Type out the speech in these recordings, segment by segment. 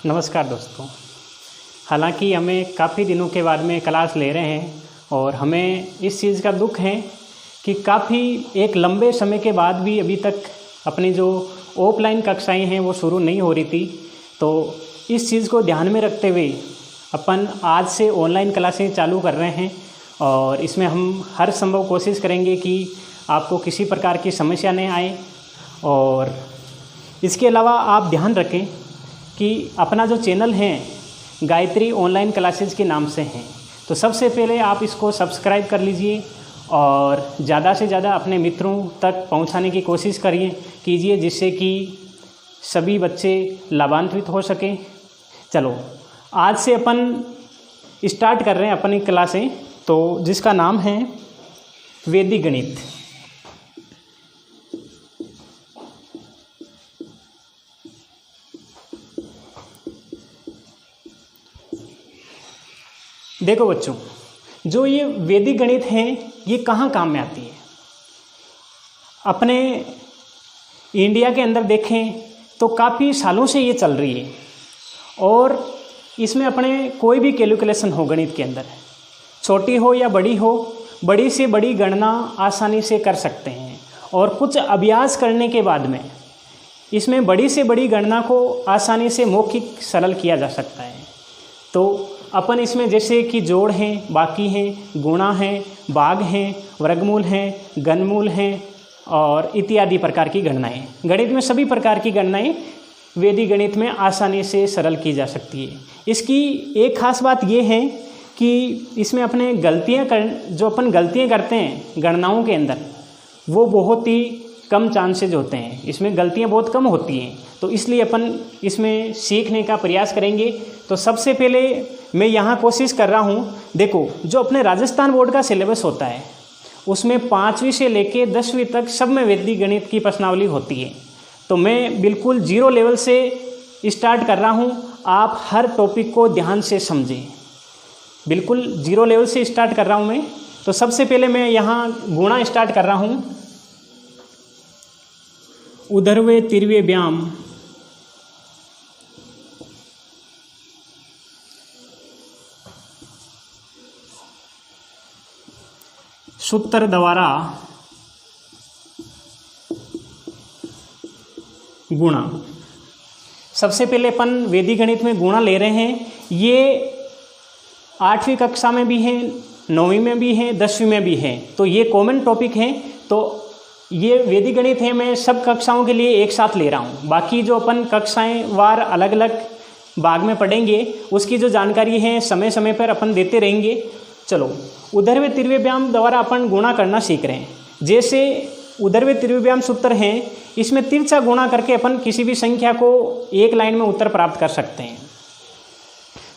नमस्कार दोस्तों। हालांकि हमें काफ़ी दिनों के बाद में क्लास ले रहे हैं और हमें इस चीज़ का दुख है कि काफ़ी एक लंबे समय के बाद भी अभी तक अपनी जो ऑफलाइन कक्षाएं हैं वो शुरू नहीं हो रही थी। तो इस चीज़ को ध्यान में रखते हुए अपन आज से ऑनलाइन क्लासें चालू कर रहे हैं और इसमें हम हर संभव कोशिश करेंगे कि आपको किसी प्रकार की समस्या नहीं आए। और इसके अलावा आप ध्यान रखें कि अपना जो चैनल है गायत्री ऑनलाइन क्लासेज के नाम से हैं, तो सबसे पहले आप इसको सब्सक्राइब कर लीजिए और ज़्यादा से ज़्यादा अपने मित्रों तक पहुंचाने की कोशिश कीजिए जिससे कि सभी बच्चे लाभान्वित हो सकें। चलो आज से अपन स्टार्ट कर रहे हैं अपनी क्लासें, तो जिसका नाम है वैदिक गणित। देखो बच्चों, जो ये वैदिक गणित है ये कहाँ काम में आती है। अपने इंडिया के अंदर देखें तो काफ़ी सालों से ये चल रही है और इसमें अपने कोई भी कैलकुलेशन हो गणित के अंदर, छोटी हो या बड़ी हो, बड़ी से बड़ी गणना आसानी से कर सकते हैं। और कुछ अभ्यास करने के बाद में इसमें बड़ी से बड़ी गणना को आसानी से मौखिक सरल किया जा सकता है। तो अपन इसमें जैसे कि जोड़ हैं, बाकी हैं, गुणा हैं, भाग हैं, वर्गमूल हैं, घनमूल हैं और इत्यादि प्रकार की गणनाएं, गणित में सभी प्रकार की गणनाएं वैदिक गणित में आसानी से सरल की जा सकती है। इसकी एक खास बात यह है कि इसमें अपने जो अपन गलतियां करते हैं गणनाओं के अंदर, वो बहुत ही कम चांसेज होते हैं, इसमें गलतियां बहुत कम होती हैं। तो इसलिए अपन इसमें सीखने का प्रयास करेंगे। तो सबसे पहले मैं यहाँ कोशिश कर रहा हूँ, देखो जो अपने राजस्थान बोर्ड का सिलेबस होता है उसमें 5वीं से लेके 10वीं तक सब में वैदिक गणित की प्रश्नावली होती है। तो मैं बिल्कुल 0 लेवल से स्टार्ट कर रहा हूँ, आप हर टॉपिक को ध्यान से समझें। बिल्कुल 0 लेवल से स्टार्ट कर रहा हूँ मैं। तो सबसे पहले मैं यहाँ गुणा स्टार्ट कर रहा हूँ। उधर्वे तिर्वे व्याम सूत्र द्वारा गुणा। सबसे पहले अपन वैदिक गणित में गुणा ले रहे हैं। ये 8वीं कक्षा में भी है, 9वीं में भी है, 10वीं में भी है, तो ये कॉमन टॉपिक है। तो ये वैदिक गणित है, मैं सब कक्षाओं के लिए एक साथ ले रहा हूँ। बाकी जो अपन कक्षाएं वार अलग अलग भाग में पढ़ेंगे उसकी जो जानकारी है समय समय पर अपन देते रहेंगे। चलो उधर्वे तिर्वे व्याम द्वारा अपन गुणा करना सीख रहे हैं। जैसे उधर्वे तिर्वे व्याम सूत्र हैं, इसमें तिरछा गुणा करके अपन किसी भी संख्या को एक लाइन में उत्तर प्राप्त कर सकते हैं।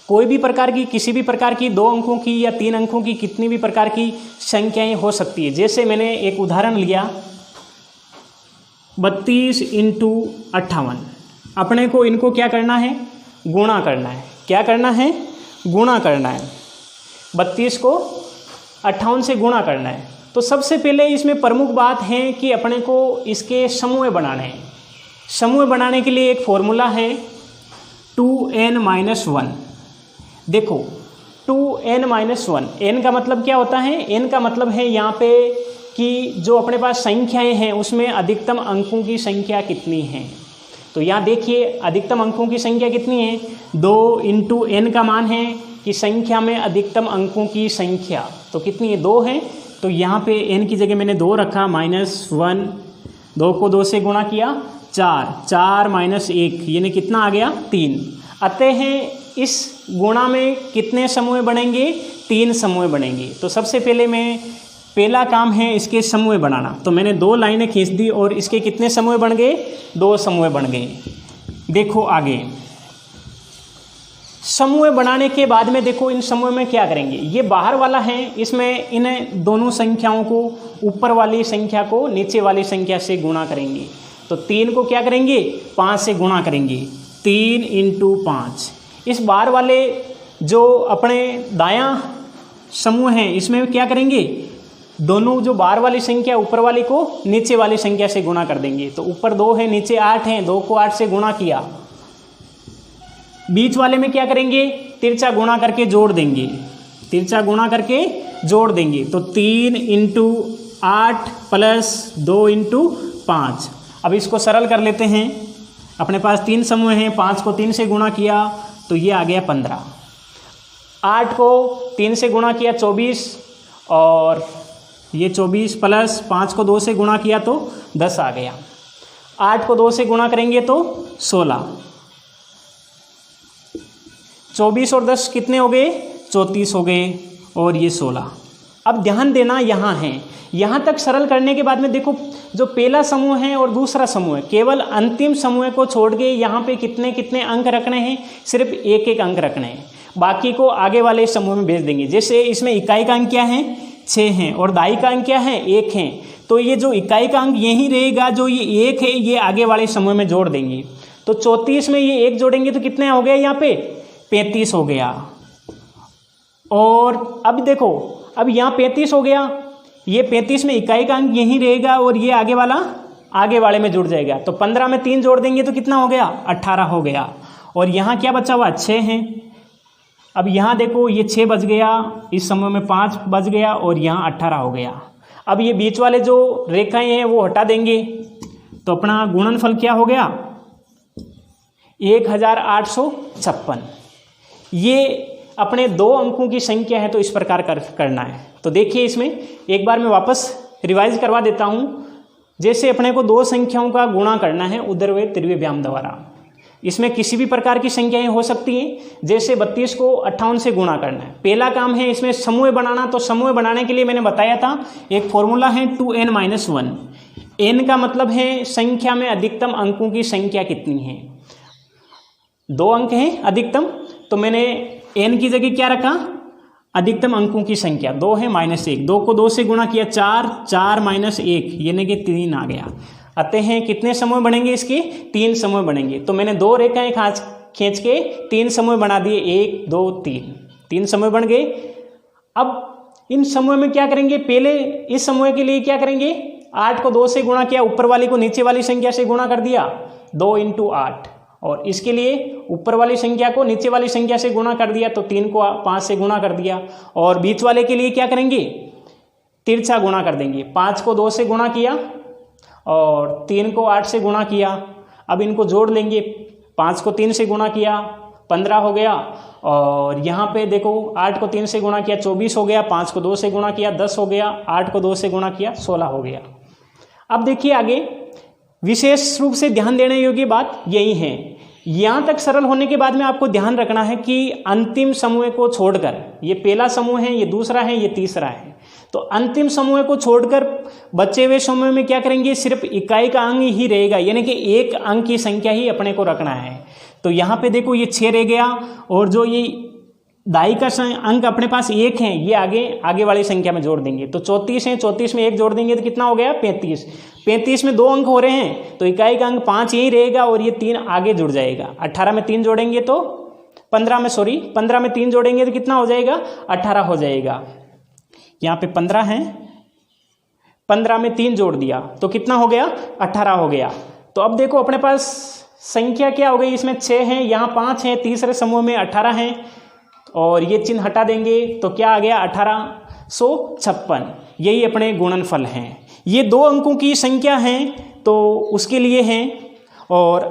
कोई भी प्रकार की, किसी भी प्रकार की 2 अंकों की या 3 अंकों की कितनी भी प्रकार की संख्याएं हो सकती है। जैसे मैंने एक उदाहरण लिया 32 × 58। अपने को इनको क्या करना है, गुणा करना है। क्या करना है, गुणा करना है। 32 को 58 से गुणा करना है। तो सबसे पहले इसमें प्रमुख बात है कि अपने को इसके समूह बनाने हैं। समूह बनाने के लिए एक फॉर्मूला है 2n-1। देखो 2n-1, n का मतलब क्या होता है, n का मतलब है यहाँ पे कि जो अपने पास संख्याएं हैं उसमें अधिकतम अंकों की संख्या कितनी है। तो यहाँ देखिए अधिकतम अंकों की संख्या कितनी है, 2 × n का मान है कि संख्या में अधिकतम अंकों की संख्या तो कितनी है, 2 है। तो यहाँ पे n की जगह मैंने 2 रखा, -1, 2 को 2 से गुणा किया 4, 4 - 1 यानी कितना आ गया, 3। अतः इस गुणा में कितने समूह बनेंगे, 3 समूह बनेंगे। तो सबसे पहला काम है इसके समूह बनाना। तो मैंने 2 लाइनें खींच दी और इसके कितने समूह बन गए, 2 समूह बन गए। देखो आगे समूह बनाने के बाद में देखो इन समूह में क्या करेंगे, ये बाहर वाला है, इसमें इन दोनों संख्याओं को, ऊपर वाली संख्या को नीचे वाली संख्या से गुणा करेंगे। तो 3 को क्या करेंगे, 5 से गुणा करेंगे, 3 × 5। इस बाहर वाले जो अपने दायां समूह हैं इसमें क्या करेंगे, दोनों जो बाहर वाली संख्या ऊपर वाली को नीचे वाली संख्या से गुणा कर देंगे। तो ऊपर 2 है, नीचे 8 है, 2 को 8 से गुणा किया। बीच वाले में क्या करेंगे, तिरछा गुणा करके जोड़ देंगे, तिरछा गुणा करके जोड़ देंगे। तो 3 × 8 + 2 × 5। अब इसको सरल कर लेते हैं। अपने पास 3 समूह हैं, 5 को 3 से गुणा किया तो ये आ गया 15, 8 को 3 से गुणा किया 24, और ये 24 + 5 को 2 से गुणा किया तो 10 आ गया। 8 को 2 से गुणा करेंगे तो 16, 24 और 10 कितने हो गए, 34 हो गए, और ये 16। अब ध्यान देना यहाँ है, यहाँ तक सरल करने के बाद में देखो जो पहला समूह है और दूसरा समूह है, केवल अंतिम समूह को छोड़ के यहाँ पे कितने कितने अंक रखने हैं, सिर्फ एक एक अंक रखने हैं, बाकी को आगे वाले समूह में भेज देंगे। जैसे इसमें इकाई का अंक क्या है, 6 हैं, और दाई का अंक क्या है, 1 है। तो ये जो इकाई का अंक यही रहेगा, जो ये 1 है ये आगे वाले समूह में जोड़ देंगे। तो 34 में ये 1 जोड़ेंगे तो कितने हो गया, यहाँ पे 35 हो गया। और अब देखो, अब यहाँ 35 हो गया, ये 35 में इकाई का अंक यही रहेगा और ये आगे वाला आगे वाले में जुड़ जाएगा। तो 15 में 3 जोड़ देंगे तो कितना हो गया, 18 हो गया। और यहाँ क्या बचा हुआ, 6 हैं। अब यहाँ देखो ये 6 बच गया, इस समूह में 5 बच गया, और यहाँ 18 हो गया। अब ये बीच वाले जो रेखाएं हैं वो हटा देंगे, तो अपना गुणनफल क्या हो गया, 1856। ये अपने 2 अंकों की संख्या है, तो इस प्रकार करना है। तो देखिए इसमें एक बार मैं वापस रिवाइज करवा देता हूँ। जैसे अपने को 2 संख्याओं का गुणा करना है ऊर्ध्व तिर्य्य व्याम द्वारा, इसमें किसी भी प्रकार की संख्याएं हो सकती हैं। जैसे 32 को 58 से गुणा करना है, पहला काम है इसमें समूह बनाना। तो समूह बनाने के लिए मैंने बताया था एक फॉर्मूला है 2n - 1। n का मतलब है संख्या में अधिकतम अंकों की संख्या कितनी है, 2 अंक हैं अधिकतम, तो मैंने n की जगह क्या रखा, अधिकतम अंकों की संख्या 2 है -1, 2 को 2 से गुणा किया 4, 4 - 1 यानी कि 3 आ गया। आते हैं कितने समूह बनेंगे इसके, 3 समूह बनेंगे। तो मैंने 2 रेखाएं खींच के 3 समूह बना दिए, 1 2 3, 3 समूह बन गए। अब इन समूह में क्या करेंगे, पहले इस समूह के लिए क्या करेंगे, 8 को 2 से गुणा किया, ऊपर वाली को नीचे वाली संख्या से गुणा कर दिया, 2 × 8, और इसके लिए ऊपर वाली संख्या को नीचे वाली संख्या से गुणा कर दिया, तो 3 को 5 से गुणा कर दिया। और बीच वाले के लिए क्या करेंगे, तिरछा गुणा कर देंगे, 5 को 2 से गुणा किया और 3 को 8 से गुणा किया। अब इनको जोड़ लेंगे, 5 को 3 से गुणा किया 15 हो गया, और यहाँ पे देखो 8 को 3 से गुणा किया 24 हो गया, 5 को 2 से गुणा किया 10 हो गया, 8 को 2 से गुणा किया 16 हो गया। अब देखिए आगे विशेष रूप से ध्यान देने योग्य बात यही है, यहाँ तक सरल होने के बाद में आपको ध्यान रखना है कि अंतिम समूह को छोड़कर, ये पहला समूह है, ये दूसरा है, ये तीसरा है, तो अंतिम समूह को छोड़कर बचे हुए समूह में क्या करेंगे, सिर्फ इकाई का अंक ही रहेगा, यानी कि एक अंक की संख्या ही अपने को रखना है। तो यहाँ पे देखो ये 6 रह गया, और जो ये दाई का अंक अपने पास 1 है, ये आगे वाली संख्या में जोड़ देंगे। तो 34 है, 34 में 1 जोड़ देंगे तो कितना हो गया, 35। 35 में 2 अंक हो रहे हैं, तो इकाई का अंक 5 यही रहेगा, और ये 3 आगे जुड़ जाएगा। 18 में 3 जोड़ेंगे तो 15 में 3 जोड़ेंगे तो कितना हो जाएगा, 18 हो जाएगा। यहाँ पे 15 है, 15 में 3 जोड़ दिया तो कितना हो गया, 18 हो गया। तो अब देखो अपने पास संख्या क्या हो गई, इसमें 6 हैं, यहाँ 5 हैं, तीसरे समूह में 18 हैं, और ये चिन्ह हटा देंगे तो क्या आ गया, 1856। यही अपने गुणनफल हैं। ये 2 अंकों की संख्या है तो उसके लिए हैं। और